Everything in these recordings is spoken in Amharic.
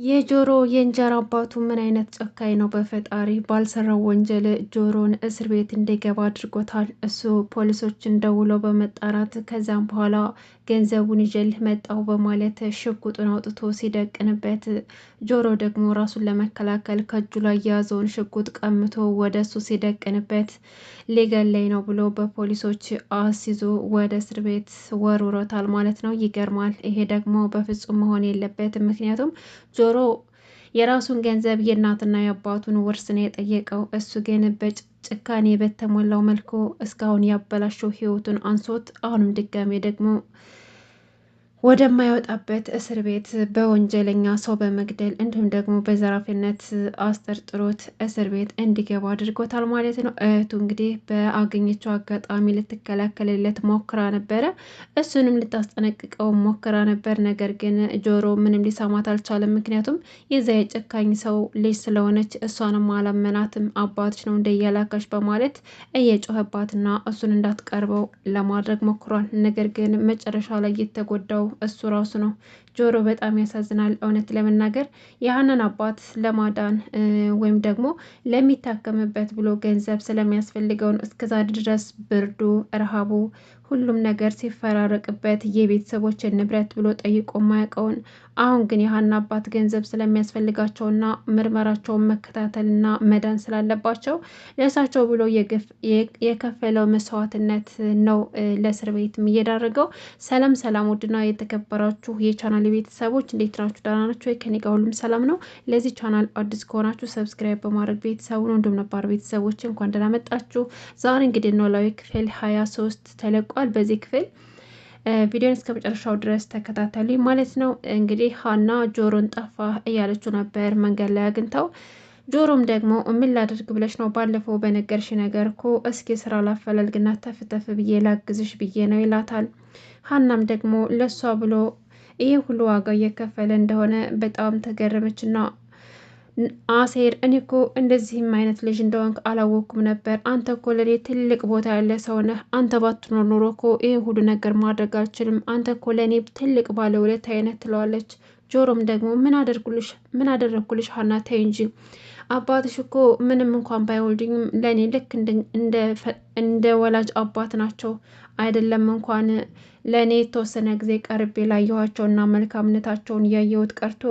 የጆሮ የእንጀራ አባቱ ምን አይነት ጨካኝ ነው! በፈጣሪ ባልሰራው ወንጀል ጆሮን እስር ቤት እንዲገባ አድርጎታል። እሱ ፖሊሶችን ደውሎ በመጣራት ከዛም በኋላ ገንዘቡን ይዤልህ መጣሁ በማለት ሽጉጡን አውጥቶ ሲደቅንበት፣ ጆሮ ደግሞ ራሱን ለመከላከል ከእጁ ላይ የያዘውን ሽጉጥ ቀምቶ ወደ እሱ ሲደቅንበት ሊገለኝ ነው ብሎ በፖሊሶች አስይዞ ወደ እስር ቤት ወርውሮታል ማለት ነው። ይገርማል። ይሄ ደግሞ በፍጹም መሆን የለበትም። ምክንያቱም ጆሮ የራሱን ገንዘብ የእናትና የአባቱን ውርስ ነው የጠየቀው። እሱ ግን በጭካኔ በተሞላው መልኩ እስካሁን ያበላሸው ህይወቱን አንሶት አሁንም ድጋሜ ደግሞ ወደማይወጣበት እስር ቤት በወንጀለኛ ሰው በመግደል እንዲሁም ደግሞ በዘራፊነት አስጠርጥሮት እስር ቤት እንዲገባ አድርጎታል ማለት ነው። እህቱ እንግዲህ በአገኘችው አጋጣሚ ልትከላከልለት ሞክራ ነበረ። እሱንም ልታስጠነቅቀው ሞክራ ነበር። ነገር ግን ጆሮ ምንም ሊሰማት አልቻለም። ምክንያቱም የዛ የጨካኝ ሰው ልጅ ስለሆነች እሷንም አላመናትም። አባትሽ ነው እንደያላካሽ በማለት እየጮኸባትና እሱን እንዳትቀርበው ለማድረግ ሞክሯል። ነገር ግን መጨረሻ ላይ የተጎዳው እሱ ራሱ ነው። ጆሮ በጣም ያሳዝናል። እውነት ለመናገር ያህንን አባት ለማዳን ወይም ደግሞ ለሚታከምበት ብሎ ገንዘብ ስለሚያስፈልገው ነው እስከዛ ድረስ ብርዱ፣ ረሃቡ፣ ሁሉም ነገር ሲፈራረቅበት የቤተሰቦችን ንብረት ብሎ ጠይቆ ማያውቀውን አሁን ግን ያህን አባት ገንዘብ ስለሚያስፈልጋቸውና ምርመራቸውን መከታተልና መዳን ስላለባቸው ለእሳቸው ብሎ የከፈለው መስዋዕትነት ነው ለእስር ቤትም እየዳረገው። ሰላም ሰላም! ውድና የተከበራችሁ የቻናል ቤተሰቦች እንዴት ናችሁ? ደህና ናችሁ ወይ? ከኔ ጋር ሁሉም ሰላም ነው። ለዚህ ቻናል አዲስ ከሆናችሁ ሰብስክራይብ በማድረግ ቤተሰቡ ነው። እንዲሁም ነባር ቤተሰቦች እንኳን ደህና መጣችሁ። ዛሬ እንግዲህ ኖላዊ ክፍል 23 ተለቋል። በዚህ ክፍል ቪዲዮን እስከ መጨረሻው ድረስ ተከታተሉ ማለት ነው። እንግዲህ ሀና ጆሮን ጠፋ እያለችው ነበር መንገድ ላይ አግኝተው። ጆሮም ደግሞ ምን ላድርግ ብለሽ ነው? ባለፈው በነገርሽ ነገር እኮ እስኪ ስራ ላፈላልግና ተፍተፍ ብዬ ላግዝሽ ብዬ ነው ይላታል። ሀናም ደግሞ ለሷ ብሎ ይሄ ሁሉ ዋጋ እየከፈለ እንደሆነ በጣም ተገረመችና አሴር እኔ እኮ እንደዚህም አይነት ልጅ እንደሆንክ አላወቅኩም ነበር። አንተ እኮ ለኔ ትልቅ ቦታ ያለ ሰው ነህ። አንተ ባትኖር ኖሮ እኮ ይህ ሁሉ ነገር ማድረግ አልችልም። አንተ እኮ ለእኔ ትልቅ ባለውለታ አይነት ትለዋለች። ጆሮም ደግሞ ምን አደረግኩልሽ ሀና ተይ እንጂ አባትሽ እኮ ምንም እንኳን ባይወልድኝም ለእኔ ልክ እንደ ወላጅ አባት ናቸው። አይደለም እንኳን ለእኔ የተወሰነ ጊዜ ቀርቤ ላየኋቸውና መልካምነታቸውን እያየሁት ቀርቶ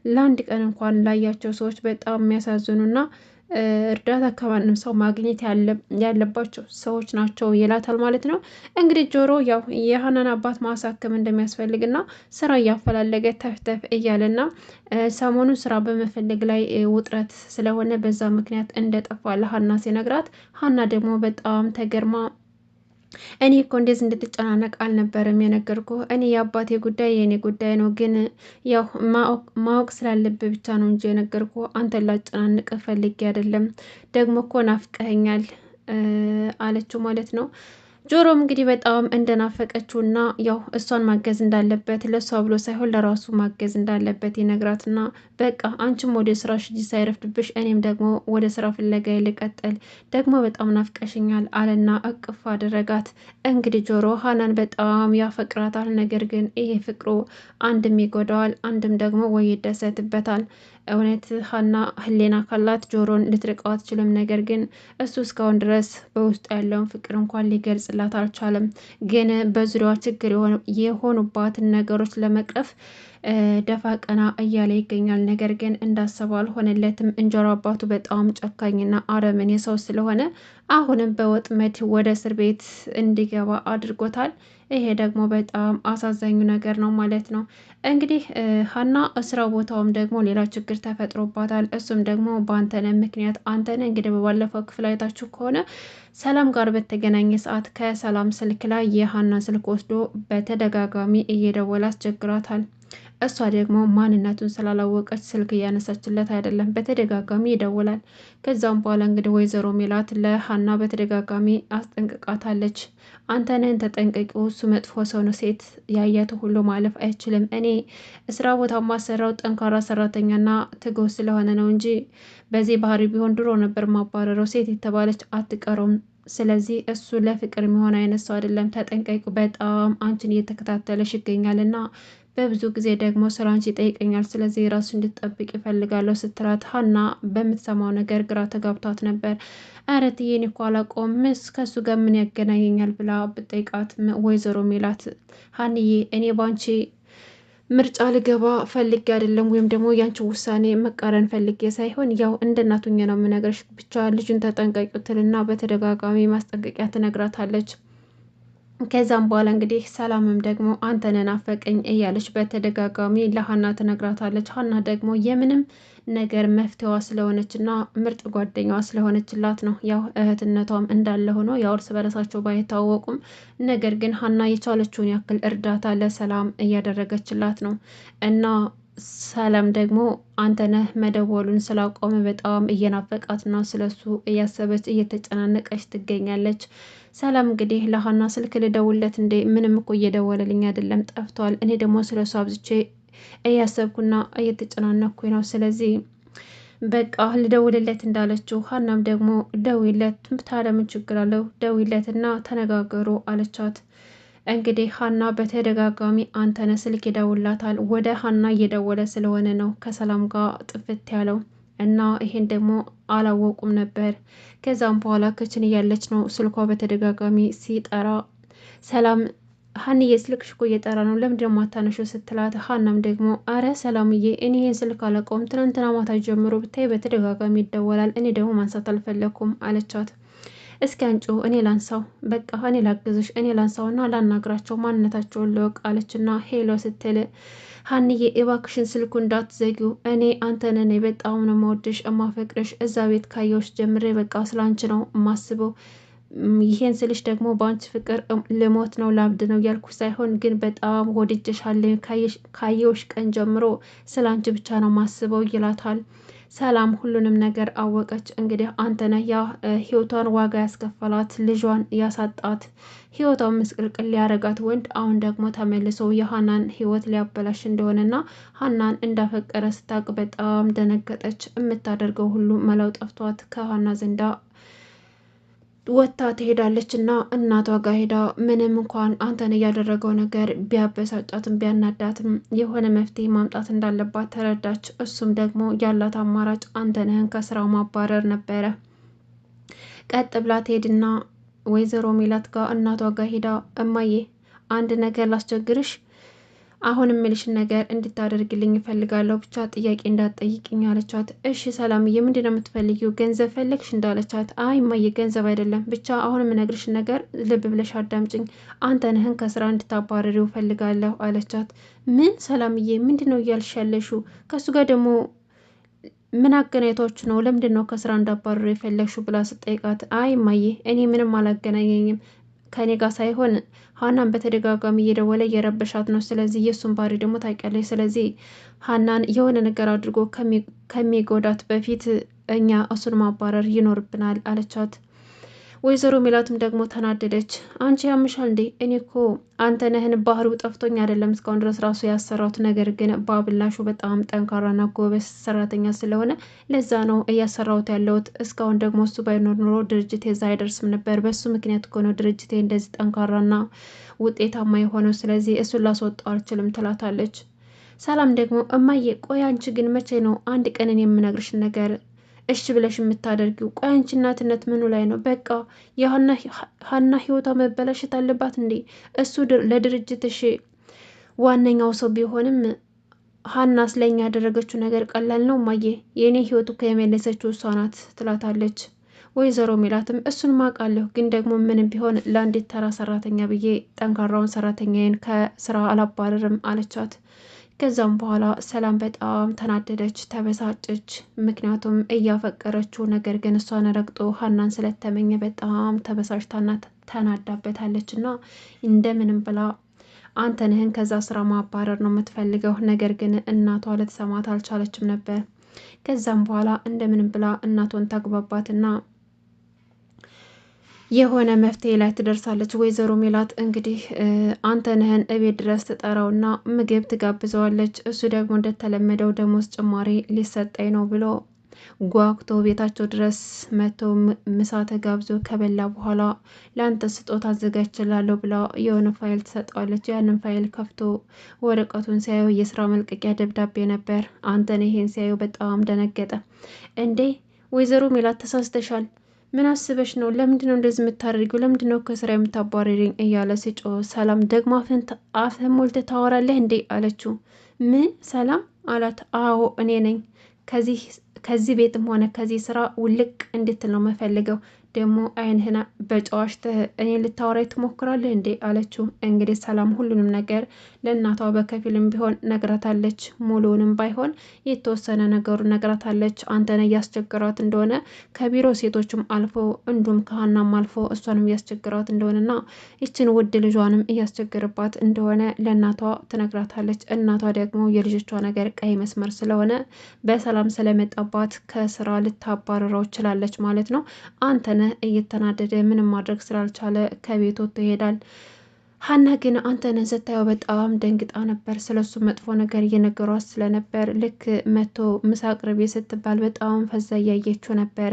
ለአንድ ቀን እንኳን ላያቸው ሰዎች በጣም የሚያሳዝኑና እርዳታ ከማንም ሰው ማግኘት ያለባቸው ሰዎች ናቸው ይላታል ማለት ነው። እንግዲህ ጆሮ ያው የሀናን አባት ማሳከም እንደሚያስፈልግና ስራ እያፈላለገ ተፍተፍ እያለና ሰሞኑን ስራ በመፈለግ ላይ ውጥረት ስለሆነ በዛ ምክንያት እንደጠፋ ለሀና ሲነግራት፣ ሀና ደግሞ በጣም ተገርማ እኔ እኮ እንደዚህ እንድትጨናነቅ አልነበረም የነገርኩ። እኔ የአባቴ ጉዳይ የእኔ ጉዳይ ነው፣ ግን ያው ማወቅ ስላለብህ ብቻ ነው እንጂ የነገርኩ አንተን ላጨናንቅ ፈልጌ አይደለም። ደግሞ እኮ ናፍቀኸኛል አለችው ማለት ነው። ጆሮም እንግዲህ በጣም እንደናፈቀችውና ያው እሷን ማገዝ እንዳለበት ለእሷ ብሎ ሳይሆን ለራሱ ማገዝ እንዳለበት ይነግራትና በቃ አንቺም ወደ ስራሽ ሂጂ ሳይረፍድብሽ፣ እኔም ደግሞ ወደ ስራ ፍለጋ ልቀጥል፣ ደግሞ በጣም ናፍቀሽኛል አለና እቅፍ አደረጋት። እንግዲህ ጆሮ ሀናን በጣም ያፈቅራታል። ነገር ግን ይሄ ፍቅሩ አንድም ይጎዳዋል፣ አንድም ደግሞ ወይ ይደሰትበታል። እውነት ሀና ህሌና ካላት ጆሮን ልትርቀው አትችልም። ነገር ግን እሱ እስካሁን ድረስ በውስጡ ያለውን ፍቅር እንኳን ሊገልጽላት አልቻለም። ግን በዙሪያዋ ችግር የሆኑባትን ነገሮች ለመቅረፍ ደፋ ቀና እያለ ይገኛል። ነገር ግን እንዳሰበው አልሆነለትም። እንጀራ አባቱ በጣም ጨካኝና አረመኔ ሰው ስለሆነ አሁንም በወጥመድ ወደ እስር ቤት እንዲገባ አድርጎታል። ይሄ ደግሞ በጣም አሳዛኙ ነገር ነው ማለት ነው። እንግዲህ ሀና እስራ ቦታውም ደግሞ ሌላ ችግር ተፈጥሮባታል። እሱም ደግሞ በአንተነህ ምክንያት። አንተነህ እንግዲህ በባለፈው ክፍል አይታችሁ ከሆነ ሰላም ጋር በተገናኘ ሰዓት ከሰላም ስልክ ላይ የሀና ስልክ ወስዶ በተደጋጋሚ እየደወለ አስቸግራታል። እሷ ደግሞ ማንነቱን ስላላወቀች ስልክ እያነሳችለት አይደለም፣ በተደጋጋሚ ይደውላል። ከዛም በኋላ እንግዲህ ወይዘሮ ሜላት ለሀና በተደጋጋሚ አስጠንቅቃታለች። አንተነህን ተጠንቀቂው፣ እሱ መጥፎ ሰው ነው፣ ሴት ያያት ሁሉ ማለፍ አይችልም። እኔ ስራ ቦታ ማሰራው ጠንካራ ሰራተኛና ትጉህ ስለሆነ ነው እንጂ በዚህ ባህሪ ቢሆን ድሮ ነበር ማባረረው። ሴት የተባለች አትቀረውም። ስለዚህ እሱ ለፍቅር የሚሆን አይነት ሰው አይደለም፣ ተጠንቀቂ፣ በጣም አንቺን እየተከታተለሽ ይገኛልና በብዙ ጊዜ ደግሞ ስራንቺ ይጠይቀኛል፣ ስለዚህ ራሱ እንድትጠብቅ ይፈልጋለሁ ስትላት ሀና በምትሰማው ነገር ግራ ተጋብቷት ነበር። ኧረ እትዬ እኔ እኮ አላውቀውም ከሱ ጋር ምን ያገናኘኛል ብላ ብጠይቃት ወይዘሮ ሜላት ሀንዬ እኔ ባንቺ ምርጫ ልገባ ፈልጌ አይደለም፣ ወይም ደግሞ ያንቺ ውሳኔ መቃረን ፈልጌ ሳይሆን ያው እንደ እናቱኛ ነው የምነግርሽ፣ ብቻ ልጁን ተጠንቀቂው ትልና በተደጋጋሚ ማስጠንቀቂያ ትነግራታለች። ከዛም በኋላ እንግዲህ ሰላምም ደግሞ አንተን ናፈቀኝ እያለች በተደጋጋሚ ለሀና ትነግራታለች። ሀና ደግሞ የምንም ነገር መፍትሄዋ ስለሆነችና ምርጥ ጓደኛዋ ስለሆነችላት ነው። ያው እህትነቷም እንዳለ ሆኖ ያው እርስ በረሳቸው ባይታወቁም፣ ነገር ግን ሀና የቻለችውን ያክል እርዳታ ለሰላም እያደረገችላት ነው እና ሰላም ደግሞ አንተነህ መደወሉን ስላቆመ በጣም እየናፈቃትና ስለሱ እያሰበች እየተጨናነቀች ትገኛለች። ሰላም እንግዲህ ለሀና ስልክ ልደውለት እንዴ? ምንም እኮ እየደወለልኝ አይደለም ጠፍቷል። እኔ ደግሞ ስለሱ አብዝቼ እያሰብኩና እየተጨናነኩኝ ነው። ስለዚህ በቃ ልደውልለት እንዳለችው ሀናም ደግሞ ደውይለት፣ ታዲያ ምን ችግር አለው? ደውይለትና ተነጋገሩ አለቻት። እንግዲህ ሀና በተደጋጋሚ አንተነህ ስልክ ይደውላታል። ወደ ሀና እየደወለ ስለሆነ ነው ከሰላም ጋር ጥፍት ያለው እና ይሄን ደግሞ አላወቁም ነበር። ከዛም በኋላ ክችን እያለች ነው ስልኳ በተደጋጋሚ ሲጠራ ሰላም ሀንዬ ስልክሽ እኮ እየጠራ ነው ለምንድን ነው የማታነሺው ስትላት፣ ሀናም ደግሞ አረ ሰላምዬ እኔ ይሄን ስልክ አላውቀውም ትናንትና ማታ ጀምሮ ብታይ በተደጋጋሚ ይደወላል፣ እኔ ደግሞ ማንሳት አልፈለኩም አለቻት። እስኪ አንቺው እኔ ላንሳው፣ በቃ እኔ ላግዝሽ፣ እኔ ላንሳውና ላናግራቸው ማንነታቸውን ልወቅ አለችና ሄሎ ስትል ሀንዬ እባክሽን ስልኩ እንዳትዘጊው፣ እኔ አንተን በጣም ነው የምወድሽ እማፈቅርሽ፣ እዛ ቤት ካየሁሽ ጀምሬ በቃ ስላንቺ ነው የማስበው። ይሄን ስልሽ ደግሞ በአንቺ ፍቅር ልሞት ነው ላብድ ነው እያልኩ ሳይሆን ግን በጣም ወድጄሻለሁ፣ ካየሁሽ ቀን ጀምሮ ስላንቺ ብቻ ነው ማስበው ይላታል። ሰላም ሁሉንም ነገር አወቀች። እንግዲህ አንተነህ ያ ህይወቷን ዋጋ ያስከፈላት ልጇን ያሳጣት ህይወቷን ምስቅልቅል ሊያረጋት ወንድ አሁን ደግሞ ተመልሶ የሀናን ህይወት ሊያበላሽ እንደሆነና ሀናን እንዳፈቀረ ስታውቅ በጣም ደነገጠች። የምታደርገው ሁሉ መላው ጠፍቷት ከሀና ዘንዳ ወጥታ ትሄዳለች እና እናቷ ጋር ሄዳ ምንም እንኳን አንተን እያደረገው ነገር ቢያበሳጫትም ቢያናዳትም የሆነ መፍትሄ ማምጣት እንዳለባት ተረዳች። እሱም ደግሞ ያላት አማራጭ አንተነህን ከስራው ማባረር ነበረ። ቀጥ ብላ ትሄድና ወይዘሮ ሜላት ጋር እናቷ ጋር ሄዳ እማዬ አንድ ነገር ላስቸግርሽ፣ አሁን የምልሽን ነገር እንድታደርግልኝ እፈልጋለሁ፣ ብቻ ጥያቄ እንዳትጠይቅኝ አለቻት። እሺ ሰላምዬ ምንድን ነው የምትፈልጊው? ገንዘብ ፈለግሽ እንዳለቻት፣ አይ እማዬ ገንዘብ አይደለም፣ ብቻ አሁን የምነግርሽን ነገር ልብ ብለሽ አዳምጭኝ፣ አንተነህን ከስራ እንድታባረሪው እፈልጋለሁ አለቻት። ምን ሰላምዬ ምንድን ነው እያልሽ ያለሽው? ከእሱ ጋር ደግሞ ምን አገናኝቷችሁ ነው? ለምንድን ነው ከስራ እንዳባረሩ የፈለግሽው ብላ ስጠይቃት፣ አይ እማዬ እኔ ምንም አላገናኘኝም ከኔ ጋር ሳይሆን ሀናን በተደጋጋሚ እየደወለ እየረበሻት ነው። ስለዚህ የእሱን ባህሪ ደግሞ ታውቂያለሽ። ስለዚህ ሀናን የሆነ ነገር አድርጎ ከሚጎዳት በፊት እኛ እሱን ማባረር ይኖርብናል አለቻት። ወይዘሮ ሜላትም ደግሞ ተናደደች። አንቺ ያምሻል እንዴ? እኔ እኮ አንተነህን ባህሪው ጠፍቶኝ አይደለም እስካሁን ድረስ ራሱ ያሰራሁት፣ ነገር ግን ባብላሹ በጣም ጠንካራና ጎበዝ ሰራተኛ ስለሆነ ለዛ ነው እያሰራሁት ያለሁት። እስካሁን ደግሞ እሱ ባይኖር ኖሮ ድርጅቴ እዛ አይደርስም ነበር። በሱ ምክንያት እኮ ነው ድርጅቴ እንደዚህ ጠንካራና ውጤታማ የሆነው። ስለዚህ እሱን ላስወጣው አልችልም ትላታለች። ሰላም ደግሞ እማዬ ቆይ አንቺ ግን መቼ ነው አንድ ቀንን የምነግርሽ ነገር እሺ ብለሽ የምታደርጊው? ቆይ አንቺ እናትነት ምኑ ላይ ነው? በቃ የሀና ህይወቷ መበላሸት አለባት እንዴ? እሱ ለድርጅትሽ ዋነኛው ሰው ቢሆንም ሀና ስለኛ ያደረገችው ነገር ቀላል ነው እማዬ? የእኔ ህይወት እኮ የመለሰችው እሷ ናት ትላታለች። ወይዘሮ ሜላትም እሱን ማውቃለሁ፣ ግን ደግሞ ምንም ቢሆን ለአንዲት ተራ ሰራተኛ ብዬ ጠንካራውን ሰራተኛዬን ከስራ አላባረርም አለቻት። ከዛም በኋላ ሰላም በጣም ተናደደች፣ ተበሳጨች። ምክንያቱም እያፈቀረችው ነገር ግን እሷን ረግጦ ሀናን ስለተመኘ በጣም ተበሳጭታና ተናዳበታለች። እና እንደምንም ብላ አንተነህን ከዛ ስራ ማባረር ነው የምትፈልገው። ነገር ግን እናቷ ልትሰማት አልቻለችም ነበር። ከዛም በኋላ እንደምንም ብላ እናቷን ታግባባትና የሆነ መፍትሄ ላይ ትደርሳለች። ወይዘሮ ሜላት እንግዲህ አንተነህን እቤት ድረስ ትጠራውና ምግብ ትጋብዘዋለች። እሱ ደግሞ እንደተለመደው ደሞዝ ጭማሪ ሊሰጠኝ ነው ብሎ ጓጉቶ ቤታቸው ድረስ መቶ ምሳ ተጋብዞ ከበላ በኋላ ለአንተ ስጦታ አዘጋጅላለሁ ብላ የሆነ ፋይል ትሰጠዋለች። ያንን ፋይል ከፍቶ ወረቀቱን ሲያየው የስራ መልቀቂያ ደብዳቤ ነበር። አንተን ይሄን ሲያየው በጣም ደነገጠ። እንዴ ወይዘሮ ሜላት ተሳስተሻል፣ ምን አስበሽ ነው? ለምንድን ነው እንደዚህ የምታደርጊው? ለምንድን ነው ከስራ የምታባረሪኝ? እያለ ሲጮህ ሰላም ደግሞ አፍህን ሞልተህ ታወራለህ እንዴ አለችው። ምን ሰላም አላት። አዎ እኔ ነኝ። ከዚህ ቤትም ሆነ ከዚህ ስራ ውልቅ እንድትል ነው የምፈልገው። ደግሞ አይንህና በጨዋሽተህ እኔን ልታወራኝ ትሞክራለህ እንዴ አለችው። እንግዲህ ሰላም ሁሉንም ነገር ለእናቷ በከፊልም ቢሆን ነግራታለች። ሙሉውንም ባይሆን የተወሰነ ነገሩን ነግራታለች። አንተን እያስቸገሯት እንደሆነ ከቢሮ ሴቶችም አልፎ እንዲሁም ከሀናም አልፎ እሷንም እያስቸገሯት እንደሆነና ይችን ውድ ልጇንም እያስቸገረባት እንደሆነ ለእናቷ ትነግራታለች። እናቷ ደግሞ የልጆቿ ነገር ቀይ መስመር ስለሆነ በሰላም ስለመጣባት ከስራ ልታባረረው ችላለች ማለት ነው። አንተነህ እየተናደደ ምንም ማድረግ ስላልቻለ ከቤት ወጥቶ ይሄዳል። ሀና ግን አንተነህ ስታየው በጣም ደንግጣ ነበር። ስለሱ መጥፎ ነገር እየነገሯት ስለነበር ልክ መቶ ምሳ አቅርቢ ስትባል በጣም ፈዛ እያየችው ነበረ።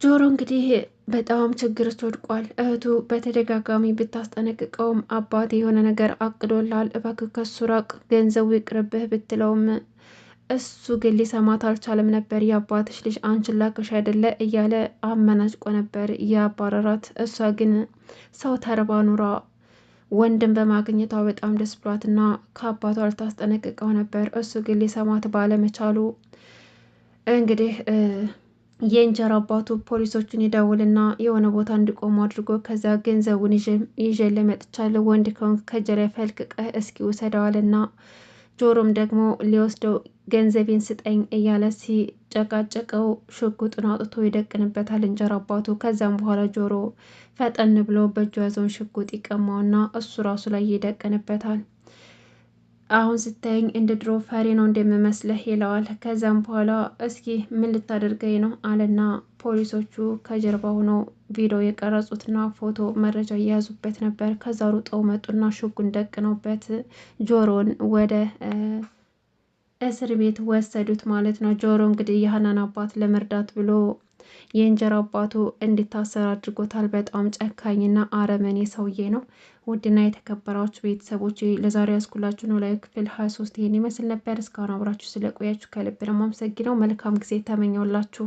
ጆሮ እንግዲህ በጣም ችግር ውስጥ ወድቋል። እህቱ በተደጋጋሚ ብታስጠነቅቀውም አባቴ የሆነ ነገር አቅዶላል፣ እባክህ ከሱ ራቅ፣ ገንዘቡ ይቅርብህ ብትለውም እሱ ግን ሊሰማት አልቻለም ነበር። የአባትሽ ልጅ አንቺን ላክሽ አይደለ እያለ አመናጭቆ ነበር ያባረራት። እሷ ግን ሰው ተርባ ኑራ ወንድም በማግኘቷ በጣም ደስ ብሏትና ከአባቷ ልታስጠነቅቀው ነበር። እሱ ግን ሊሰማት ባለመቻሉ እንግዲህ የእንጀራ አባቱ ፖሊሶቹን ይደውልና የሆነ ቦታ እንዲቆሙ አድርጎ ከዛ ገንዘቡን ይዤ መጥቻለሁ፣ ወንድ ከሆንክ ከጀራ ፈልቅቀህ እስኪ ውሰደዋልና ጆሮም ደግሞ ሊወስደው ገንዘቤን ስጠኝ እያለ ሲጨቃጨቀው ሽጉጡን አውጥቶ ይደቅንበታል እንጀራ አባቱ። ከዛም በኋላ ጆሮ ፈጠን ብሎ በእጁ ያዘውን ሽጉጥ ይቀማውና እሱ ራሱ ላይ ይደቅንበታል። አሁን ስታየኝ እንደ ድሮ ፈሪ ነው እንደምመስለህ ይለዋል። ከዛም በኋላ እስኪ ምን ልታደርገኝ ነው አለና ፖሊሶቹ ከጀርባ ሆነው ቪዲዮ የቀረጹትና ፎቶ መረጃ እየያዙበት ነበር። ከዛ ሩጠው መጡና ሽጉን ደቅነውበት ጆሮን ወደ እስር ቤት ወሰዱት ማለት ነው። ጆሮ እንግዲህ የሀናን አባት ለመርዳት ብሎ የእንጀራ አባቱ እንዲታሰር አድርጎታል። በጣም ጨካኝና አረመኔ ሰውዬ ነው። ውድና የተከበራችሁ ቤተሰቦች ለዛሬ ያስኩላችሁ ነው ላይ ክፍል 23 ይሄን ይመስል ነበር። እስካሁን አብራችሁ ስለቆያችሁ ከልብ ነው የማመሰግነው። መልካም ጊዜ ተመኘውላችሁ።